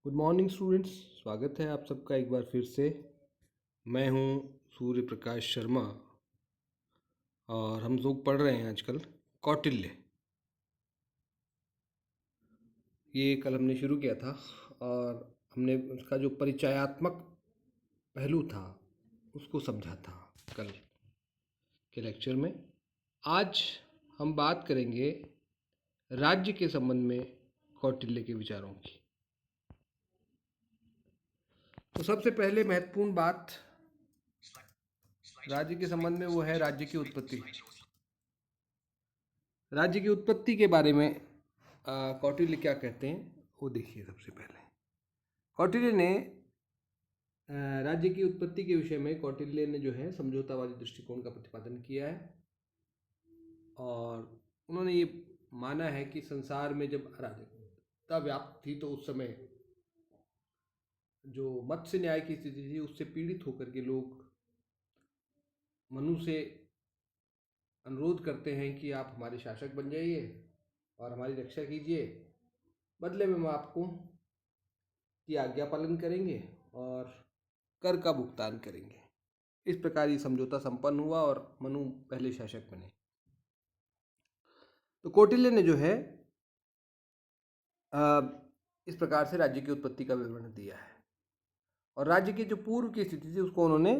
Good morning students. स्वागत है आप सबका एक बार फिर से। मैं हूं सूर्य प्रकाश शर्मा और हम लोग पढ़ रहे हैं आजकल कौटिल्य। ये कल हमने शुरू किया था और हमने उसका जो परिचयात्मक पहलू था उसको समझा था कल के लेक्चर में। आज हम बात करेंगे राज्य के संबंध में कौटिल्य के विचारों की। तो सबसे पहले महत्वपूर्ण बात राज्य के संबंध में वो है राज्य की उत्पत्ति। राज्य की उत्पत्ति के बारे में कौटिल्य क्या कहते हैं वो देखिए। सबसे पहले कौटिल्य ने राज्य की उत्पत्ति के विषय में कौटिल्य ने जो है समझौतावादी दृष्टिकोण का प्रतिपादन किया है और उन्होंने ये माना है कि संसार में जब अराजकता व्याप्त थी तो उस समय जो मत्स्य न्याय की स्थिति थी उससे पीड़ित होकर के लोग मनु से अनुरोध करते हैं कि आप हमारे शासक बन जाइए और हमारी रक्षा कीजिए, बदले में हम आपको की आज्ञा पालन करेंगे और कर का भुगतान करेंगे। इस प्रकार ये समझौता संपन्न हुआ और मनु पहले शासक बने। तो कौटिल्य ने जो है इस प्रकार से राज्य की उत्पत्ति का विवरण दिया है और राज्य की जो पूर्व की स्थिति थी उसको उन्होंने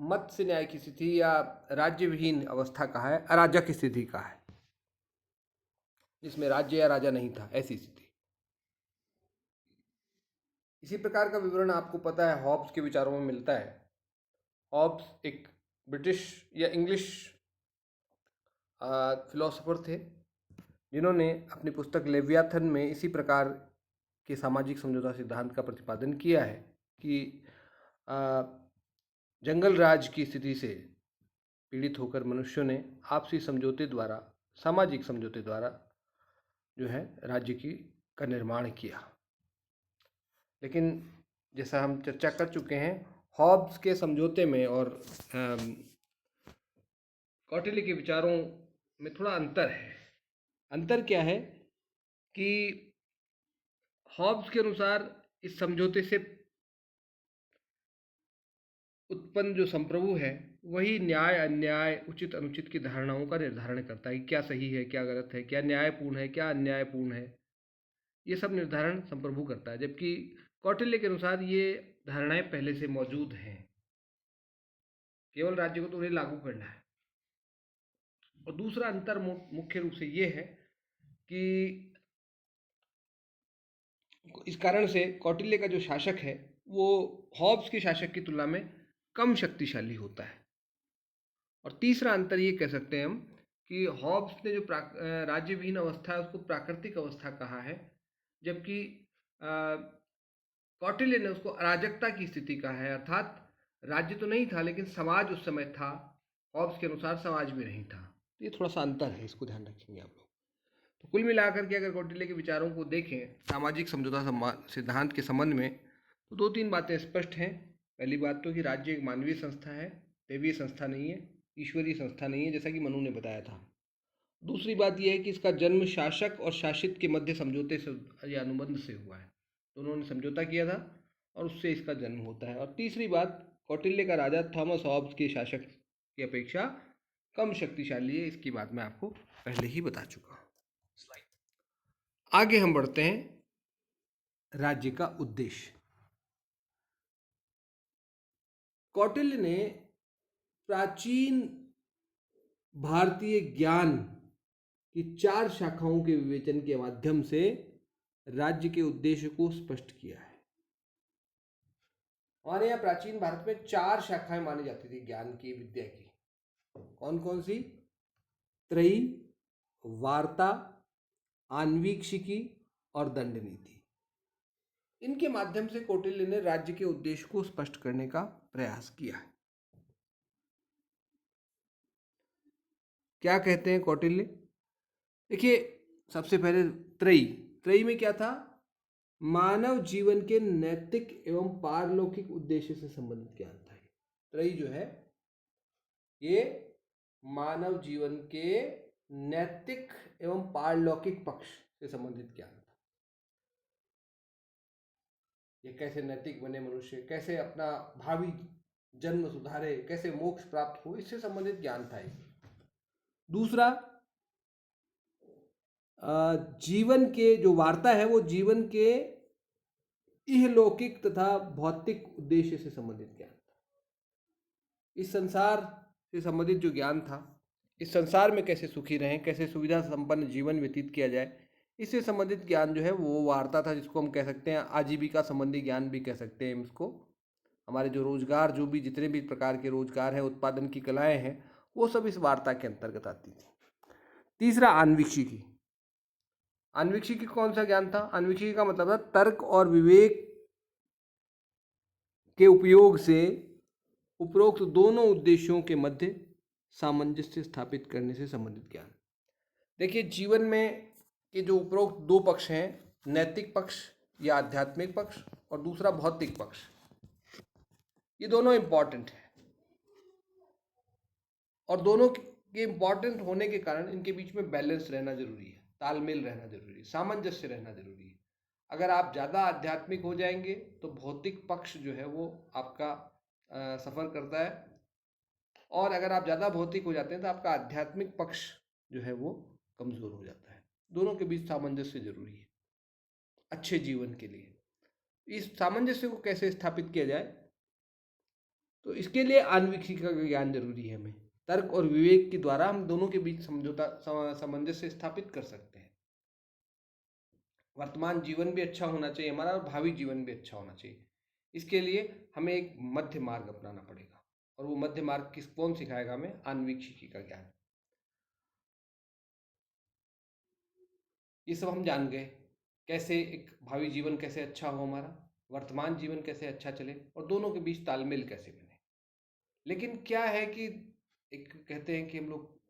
मत्स्य न्याय की स्थिति या राज्य विहीन अवस्था कहा है, अराजक स्थिति कहा है, जिसमें राज्य या राजा नहीं था, ऐसी स्थिति। इसी प्रकार का विवरण आपको पता है हॉब्स के विचारों में मिलता है। हॉब्स एक ब्रिटिश या इंग्लिश फिलोसोफर थे जिन्होंने अपनी पुस्तक लेवियाथन में इसी प्रकार के सामाजिक समझौता सिद्धांत का प्रतिपादन किया है कि जंगल राज की स्थिति से पीड़ित होकर मनुष्यों ने आपसी समझौते द्वारा, सामाजिक समझौते द्वारा जो है राज्य का निर्माण किया। लेकिन जैसा हम चर्चा कर चुके हैं, हॉब्स के समझौते में और कौटिल्य के विचारों में थोड़ा अंतर है। अंतर क्या है कि हॉब्स के अनुसार इस समझौते से उत्पन्न जो संप्रभु है वही न्याय अन्याय, उचित अनुचित की धारणाओं का निर्धारण करता है कि क्या सही है, क्या गलत है, क्या न्यायपूर्ण है, क्या अन्यायपूर्ण है। ये सब निर्धारण संप्रभु करता है, जबकि कौटिल्य के अनुसार ये धारणाएं पहले से मौजूद हैं, केवल राज्य को तो उन्हें लागू करना है। और दूसरा अंतर मुख्य रूप से ये है कि इस कारण से कौटिल्य का जो शासक है वो हॉब्स के शासक की तुलना में कम शक्तिशाली होता है। और तीसरा अंतर ये कह सकते हैं हम कि हॉब्स ने जो राज्य विहीन अवस्था है उसको प्राकृतिक अवस्था कहा है, जबकि कौटिल्य ने उसको अराजकता की स्थिति कहा है। अर्थात राज्य तो नहीं था लेकिन समाज उस समय था, हॉब्स के अनुसार समाज भी नहीं था। ये थोड़ा सा अंतर है, इसको ध्यान रखेंगे आप लोग। तो कुल मिलाकर के अगर कौटिल्य के विचारों को देखें सामाजिक समझौता सिद्धांत के संबंध में, तो दो तीन बातें स्पष्ट हैं। पहली बात तो कि राज्य एक मानवीय संस्था है, दैवीय संस्था नहीं है, ईश्वरीय संस्था नहीं है, जैसा कि मनु ने बताया था। दूसरी बात यह है कि इसका जन्म शासक और शासित के मध्य समझौते से या अनुबंध से हुआ है, तो उन्होंने समझौता किया था और उससे इसका जन्म होता है। और तीसरी बात, कौटिल्य का राजा थॉमस हॉब्स के शासक की अपेक्षा कम शक्तिशाली है, इसकी बात मैं आपको पहले ही बता चुका हूँ। आगे हम बढ़ते हैं राज्य का उद्देश्य। कौटिल्य ने प्राचीन भारतीय ज्ञान की 4 शाखाओं के विवेचन के माध्यम से राज्य के उद्देश्य को स्पष्ट किया है। हमारे यहाँ प्राचीन भारत में 4 शाखाएं मानी जाती थी ज्ञान की, विद्या की। कौन कौन सी? त्रयी, वार्ता, आन्वीक्षिकी और दंड नीति। इनके माध्यम से कौटिल्य ने राज्य के उद्देश्य को स्पष्ट करने का प्रयास किया है। क्या कहते हैं कौटिल्य? देखिए, सबसे पहले त्रयी। त्रयी में क्या था? मानव जीवन के नैतिक एवं पारलौकिक उद्देश्य से संबंधित ज्ञान था। त्रयी जो है ये मानव जीवन के नैतिक एवं पारलौकिक पक्ष से संबंधित ज्ञान था। ये कैसे नैतिक बने मनुष्य, कैसे अपना भावी जन्म सुधारे, कैसे मोक्ष प्राप्त हो, इससे संबंधित ज्ञान था ये। दूसरा, जीवन के जो वार्ता है वो जीवन के इहलौकिक तथा भौतिक उद्देश्य से संबंधित ज्ञान था। इस संसार से संबंधित जो ज्ञान था, इस संसार में कैसे सुखी रहें, कैसे सुविधा संपन्न जीवन व्यतीत किया जाए, इससे संबंधित ज्ञान जो है वो वार्ता था, जिसको हम कह सकते हैं आजीविका संबंधी ज्ञान भी कह सकते हैं इसको। हमारे जो रोजगार, जो भी जितने भी प्रकार के रोजगार हैं, उत्पादन की कलाएं हैं, वो सब इस वार्ता के अंतर्गत आती थी। तीसरा, आन्वीक्षिकी। आन्वीक्षिकी कौन सा ज्ञान था? आन्वीक्षिकी का मतलब था तर्क और विवेक के उपयोग से उपरोक्त दोनों उद्देश्यों के मध्य सामंजस्य स्थापित करने से संबंधित ज्ञान। देखिए, जीवन में के जो उपरोक्त दो पक्ष हैं, नैतिक पक्ष या आध्यात्मिक पक्ष और दूसरा भौतिक पक्ष, ये दोनों इंपॉर्टेंट है और दोनों के इंपॉर्टेंट होने के कारण इनके बीच में बैलेंस रहना जरूरी है, तालमेल रहना जरूरी है, सामंजस्य रहना जरूरी है। अगर आप ज़्यादा आध्यात्मिक हो जाएंगे तो भौतिक पक्ष जो है वो आपका सफ़र करता है, और अगर आप ज़्यादा भौतिक हो जाते हैं तो आपका आध्यात्मिक पक्ष जो है वो कमज़ोर हो जाता है। दोनों के बीच सामंजस्य जरूरी है अच्छे जीवन के लिए। इस सामंजस्य को कैसे स्थापित किया जाए, तो इसके लिए आन्वीक्षिका का ज्ञान जरूरी है। हमें तर्क और विवेक के द्वारा हम दोनों के बीच सामंजस्य स्थापित कर सकते हैं। वर्तमान जीवन भी अच्छा होना चाहिए हमारा और भावी जीवन भी अच्छा होना चाहिए। इसके लिए हमें एक मध्य मार्ग अपनाना पड़ेगा, और वो मध्य मार्ग कौन सिखाएगा हमें? आन्वीक्षिकी का ज्ञान। ये सब हम जान गए, कैसे एक भावी जीवन कैसे अच्छा हो हमारा, वर्तमान जीवन कैसे अच्छा चले, और दोनों के बीच तालमेल कैसे बने। लेकिन क्या है कि एक कहते हैं कि हम लोग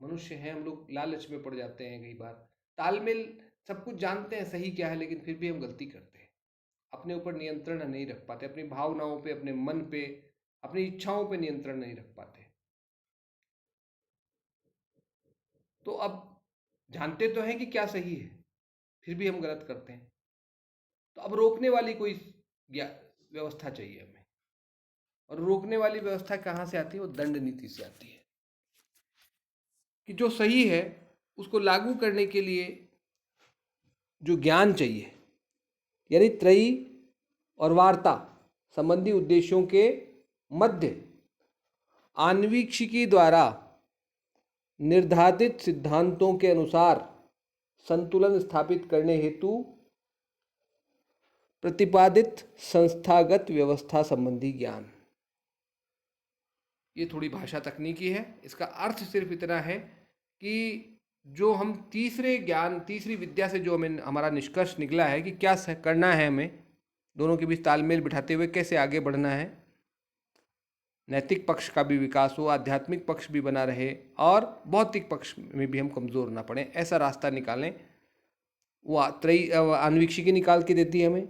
मनुष्य हैं, हम लोग लालच में पड़ जाते हैं कई बार। तालमेल, सब कुछ जानते हैं सही क्या है, लेकिन फिर भी हम गलती करते हैं, अपने ऊपर नियंत्रण नहीं रख पाते, अपनी भावनाओं पे, अपने मन पे, अपनी इच्छाओं पे नियंत्रण नहीं रख पाते। तो अब जानते तो हैं कि क्या सही है, फिर भी हम गलत करते हैं। तो अब रोकने वाली कोई व्यवस्था चाहिए हमें, और रोकने वाली व्यवस्था कहाँ से आती है? वो दंड नीति से आती है, कि जो सही है उसको लागू करने के लिए जो ज्ञान चाहिए, यानी त्रयी और वार्ता संबंधी उद्देश्यों के मध्य आन्वीक्षिकी द्वारा निर्धारित सिद्धांतों के अनुसार संतुलन स्थापित करने हेतु प्रतिपादित संस्थागत व्यवस्था संबंधी ज्ञान। ये थोड़ी भाषा तकनीकी है। इसका अर्थ सिर्फ इतना है कि जो हम तीसरी विद्या से जो हमें हमारा निष्कर्ष निकला है कि क्या करना है, हमें दोनों के बीच तालमेल बिठाते हुए कैसे आगे बढ़ना है, नैतिक पक्ष का भी विकास हो, आध्यात्मिक पक्ष भी बना रहे और भौतिक पक्ष में भी हम कमज़ोर ना पड़े, ऐसा रास्ता निकालें। वो आन्वीक्षिकी निकाल के देती है हमें।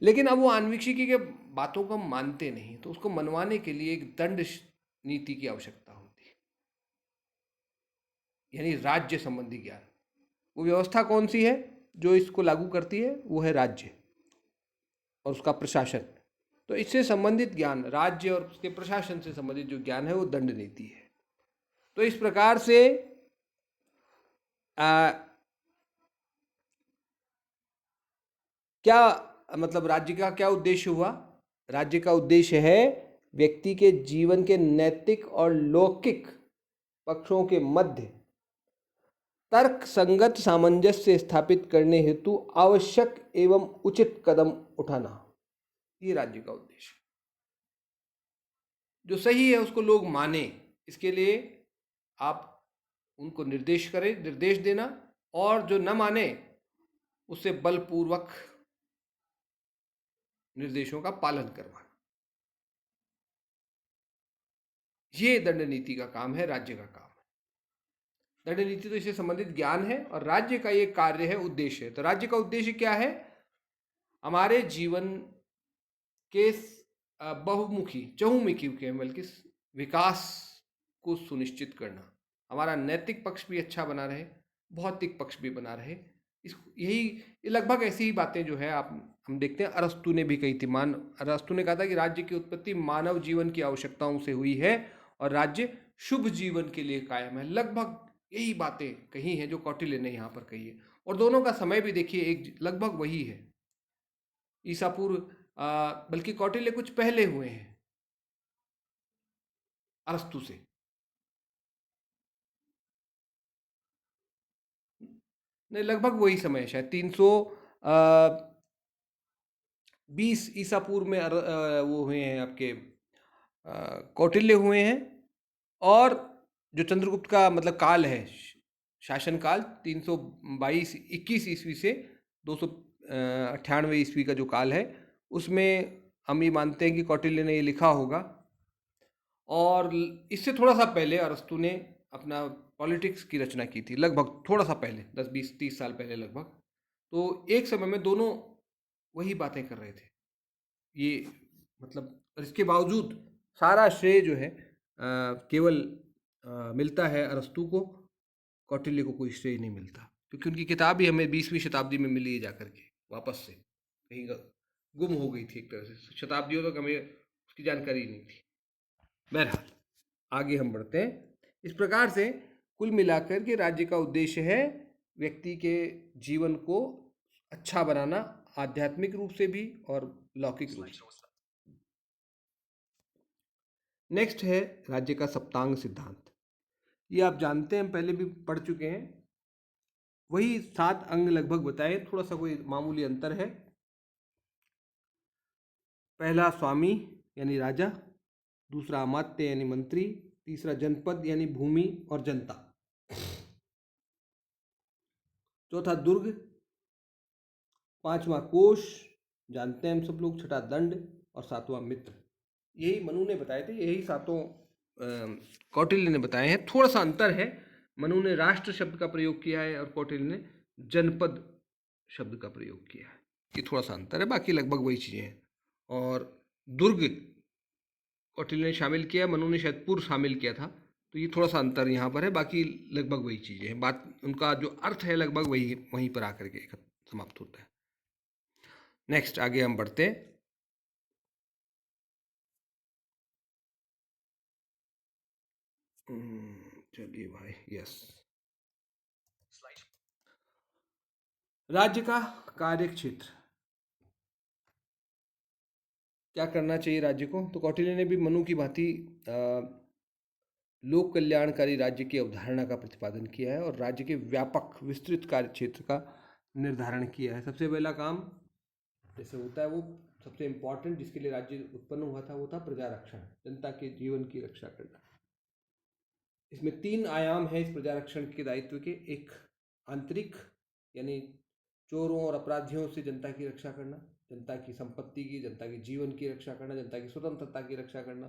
लेकिन अब वो आन्वीक्षिकी के बातों को हम मानते नहीं, तो उसको मनवाने के लिए एक दंड नीति की आवश्यकता होती है, यानी राज्य संबंधी ज्ञान। वो व्यवस्था कौन सी है जो इसको लागू करती है? वो है राज्य और उसका प्रशासन। तो इससे संबंधित ज्ञान, राज्य और उसके प्रशासन से संबंधित जो ज्ञान है वो दंड नीति है। तो इस प्रकार से क्या मतलब राज्य का क्या उद्देश्य हुआ? राज्य का उद्देश्य है व्यक्ति के जीवन के नैतिक और लौकिक पक्षों के मध्य तर्क संगत सामंजस्य स्थापित करने हेतु आवश्यक एवं उचित कदम उठाना। ये राज्य का उद्देश्य। जो सही है उसको लोग माने, इसके लिए आप उनको निर्देश देना, और जो न माने उससे बलपूर्वक निर्देशों का पालन करवाना। ये दंड नीति का काम है, राज्य का काम है। दंड नीति तो इससे संबंधित ज्ञान है, और राज्य का ये कार्य है, उद्देश्य है। तो राज्य का उद्देश्य क्या है? हमारे जीवन के बहुमुखी, चहुमुखी के बल्कि विकास को सुनिश्चित करना, हमारा नैतिक पक्ष भी अच्छा बना रहे, भौतिक पक्ष भी बना रहे, इस यही ये लगभग ऐसी ही बातें जो है आप हम देखते हैं अरस्तु ने भी कही थी। मान अरस्तु ने कहा था कि राज्य की उत्पत्ति मानव जीवन की आवश्यकताओं से हुई है और राज्य शुभ जीवन के लिए कायम है। लगभग यही बातें कही हैं जो कौटिल्य ने यहाँ पर कही है। और दोनों का समय भी देखिए एक लगभग वही है, ईसा पूर्व, बल्कि कौटिल्य कुछ पहले हुए हैं अरस्तु से। नहीं, लगभग वही समय है, शायद 320 ईसा पूर्व में वो हुए हैं आपके कौटिल्य हुए हैं। और जो चंद्रगुप्त का मतलब काल है, शासन काल 322 ईस्वी से 298 ईस्वी का जो काल है, उसमें हम ये मानते हैं कि कौटिल्य ने ये लिखा होगा। और इससे थोड़ा सा पहले अरस्तु ने अपना पॉलिटिक्स की रचना की थी, लगभग थोड़ा सा पहले, 10 20 30 साल पहले लगभग। तो एक समय में दोनों वही बातें कर रहे थे। ये मतलब इसके बावजूद सारा श्रेय जो है केवल मिलता है अरस्तु को, कौटिल्य को कोई श्रेय नहीं मिलता, क्योंकि उनकी किताब ही हमें 20वीं शताब्दी में मिली है जाकर के, वापस से कहीं गुम हो गई थी एक तरह से, शताब्दियों तक हमें उसकी जानकारी नहीं थी। बहरहाल आगे हम बढ़ते हैं। इस प्रकार से कुल मिलाकर के राज्य का उद्देश्य है व्यक्ति के जीवन को अच्छा बनाना, आध्यात्मिक रूप से भी और लौकिक रूप से। नेक्स्ट है राज्य का सप्तांग सिद्धांत। ये आप जानते हैं, पहले भी पढ़ चुके हैं। वही 7 अंग लगभग बताए, थोड़ा सा कोई मामूली अंतर है। पहला स्वामी यानी राजा, दूसरा अमात्य यानी मंत्री, तीसरा जनपद यानी भूमि और जनता, चौथा दुर्ग, पांचवा कोष, जानते हैं हम सब लोग, छठा दंड और सातवां मित्र। यही मनु ने बताए थे, यही सातों कौटिल्य ने बताए हैं। थोड़ा सा अंतर है, मनु ने राष्ट्र शब्द का प्रयोग किया है और कौटिल्य ने जनपद शब्द का प्रयोग किया है। ये थोड़ा सा अंतर है, बाकी लगभग वही चीज़ें हैं। और दुर्ग कौटिल्य ने शामिल किया, मनु ने शायद पूर्व शामिल किया था, तो ये थोड़ा सा अंतर यहाँ पर है, बाकी लगभग वही चीज़ें हैं। बात उनका जो अर्थ है लगभग वही वहीं पर आकर के समाप्त होता है। नेक्स्ट आगे हम बढ़ते हैं। चलिए भाई, यस, राज्य का कार्य क्षेत्र, क्या करना चाहिए राज्य को। तो कौटिल्य ने भी मनु की भांति लोक कल्याणकारी राज्य की अवधारणा का प्रतिपादन किया है और राज्य के व्यापक विस्तृत कार्य क्षेत्र का निर्धारण किया है। सबसे पहला काम जैसे होता है, वो सबसे इम्पोर्टेंट जिसके लिए राज्य उत्पन्न हुआ था, वो था प्रजा रक्षण, जनता के जीवन की रक्षा करना। इसमें 3 आयाम है इस प्रजा रक्षण के दायित्व के। एक आंतरिक, यानी चोरों और अपराधियों से जनता की रक्षा करना, जनता की संपत्ति की, जनता के जीवन की रक्षा करना, जनता की स्वतंत्रता की रक्षा करना।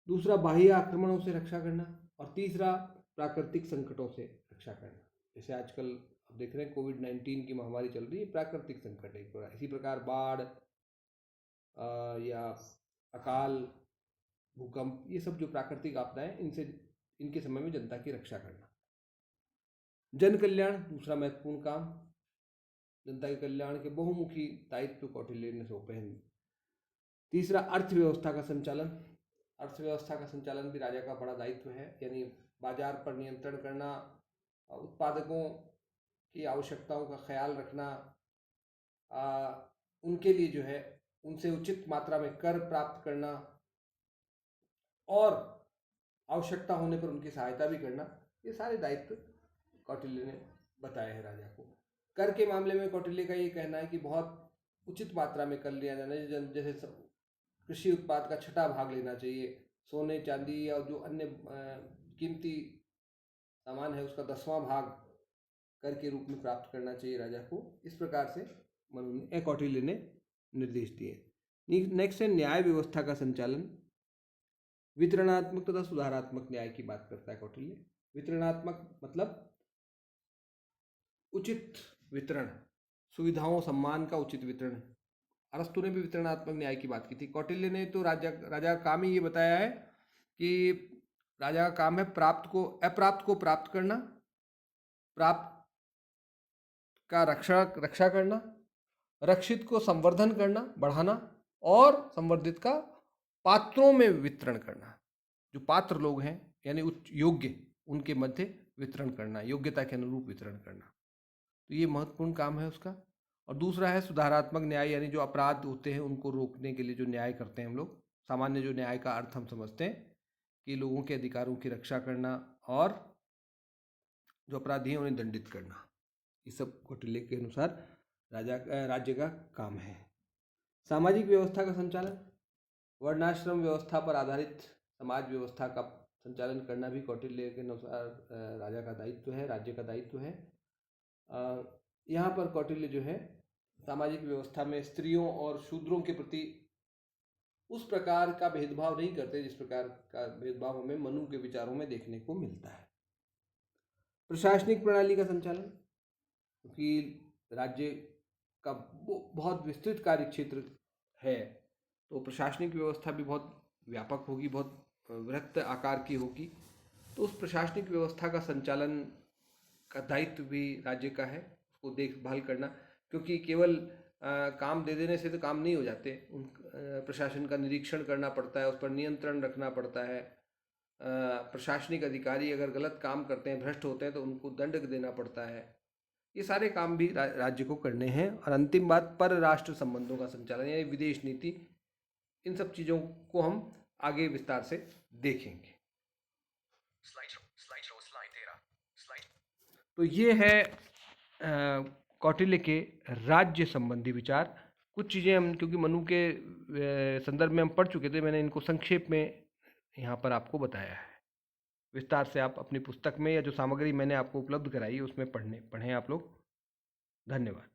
दूसरा बाह्य आक्रमणों से रक्षा करना, और तीसरा प्राकृतिक संकटों से रक्षा करना। जैसे आजकल आप देख रहे हैं कोविड-19 की महामारी चल रही है, प्राकृतिक संकट है एक प्रकार। इसी प्रकार बाढ़ या अकाल, भूकंप, ये सब जो प्राकृतिक आपदाएं, इनसे इनके समय में जनता की रक्षा करना। जन कल्याण दूसरा महत्वपूर्ण काम, जनता के कल्याण के बहुमुखी दायित्व कौटिल्य ने सौंपे हैं। तीसरा अर्थव्यवस्था का संचालन, अर्थव्यवस्था का संचालन भी राजा का बड़ा दायित्व है, यानी बाजार पर नियंत्रण करना, उत्पादकों की आवश्यकताओं का ख्याल रखना, उनके लिए जो है उनसे उचित मात्रा में कर प्राप्त करना और आवश्यकता होने पर उनकी सहायता भी करना। ये सारे दायित्व कौटिल्य ने बताए हैं राजा को। कर के मामले में कौटिल्य का ये कहना है कि बहुत उचित मात्रा में कर लिया जाना चाहिए। जैसे कृषि उत्पाद का 6ठा भाग लेना चाहिए, सोने चांदी या जो अन्य कीमती सामान है उसका 10वां भाग कर के रूप में प्राप्त करना चाहिए राजा को। इस प्रकार से कौटिल्य ने निर्देश दिए। नेक्स्ट है न्याय व्यवस्था का संचालन। वितरणात्मक तथा सुधारात्मक न्याय की बात करता है कौटिल्य। वितरणात्मक मतलब उचित वितरण, सुविधाओं सम्मान का उचित वितरण। अरस्तु ने भी वितरणात्मक न्याय की बात की थी। कौटिल्य ने तो राजा का काम ही ये बताया है कि राजा का काम है अप्राप्त को प्राप्त करना, प्राप्त का रक्षा करना, रक्षित को संवर्धन करना, बढ़ाना, और संवर्धित का पात्रों में वितरण करना। जो पात्र लोग हैं यानी उच्च योग्य, उनके मध्य वितरण करना, योग्यता के अनुरूप वितरण करना। तो ये महत्वपूर्ण काम है उसका। और दूसरा है सुधारात्मक न्याय, यानी जो अपराध होते हैं उनको रोकने के लिए जो न्याय करते हैं हम लोग। सामान्य जो न्याय का अर्थ हम समझते हैं कि लोगों के अधिकारों की रक्षा करना और जो अपराधी हैं उन्हें दंडित करना। ये सब कौटिल्य के अनुसार राज्य का काम है। सामाजिक व्यवस्था का संचालन, वर्णाश्रम व्यवस्था पर आधारित समाज व्यवस्था का संचालन करना भी कौटिल्य के अनुसार राजा का दायित्व है, राज्य का दायित्व है। यहाँ पर कौटिल्य जो है सामाजिक व्यवस्था में स्त्रियों और शूद्रों के प्रति उस प्रकार का भेदभाव नहीं करते जिस प्रकार का भेदभाव हमें मनु के विचारों में देखने को मिलता है। प्रशासनिक प्रणाली का संचालन, क्योंकि राज्य का बहुत विस्तृत कार्य क्षेत्र है, तो प्रशासनिक व्यवस्था भी बहुत व्यापक होगी, बहुत वृहत आकार की होगी। तो उस प्रशासनिक व्यवस्था का संचालन का दायित्व भी राज्य का है, उसको देखभाल करना। क्योंकि केवल काम दे देने से तो काम नहीं हो जाते, उन प्रशासन का निरीक्षण करना पड़ता है, उस पर नियंत्रण रखना पड़ता है। प्रशासनिक अधिकारी अगर गलत काम करते हैं, भ्रष्ट होते हैं, तो उनको दंड देना पड़ता है। ये सारे काम भी राज्य को करने हैं। और अंतिम बात, परराष्ट्र संबंधों का संचालन यानी विदेश नीति। इन सब चीज़ों को हम आगे विस्तार से देखेंगे। तो ये है कौटिल्य के राज्य संबंधी विचार। कुछ चीज़ें हम क्योंकि मनु के संदर्भ में हम पढ़ चुके थे, मैंने इनको संक्षेप में यहाँ पर आपको बताया है। विस्तार से आप अपनी पुस्तक में या जो सामग्री मैंने आपको उपलब्ध कराई उसमें पढ़ें आप लोग। धन्यवाद।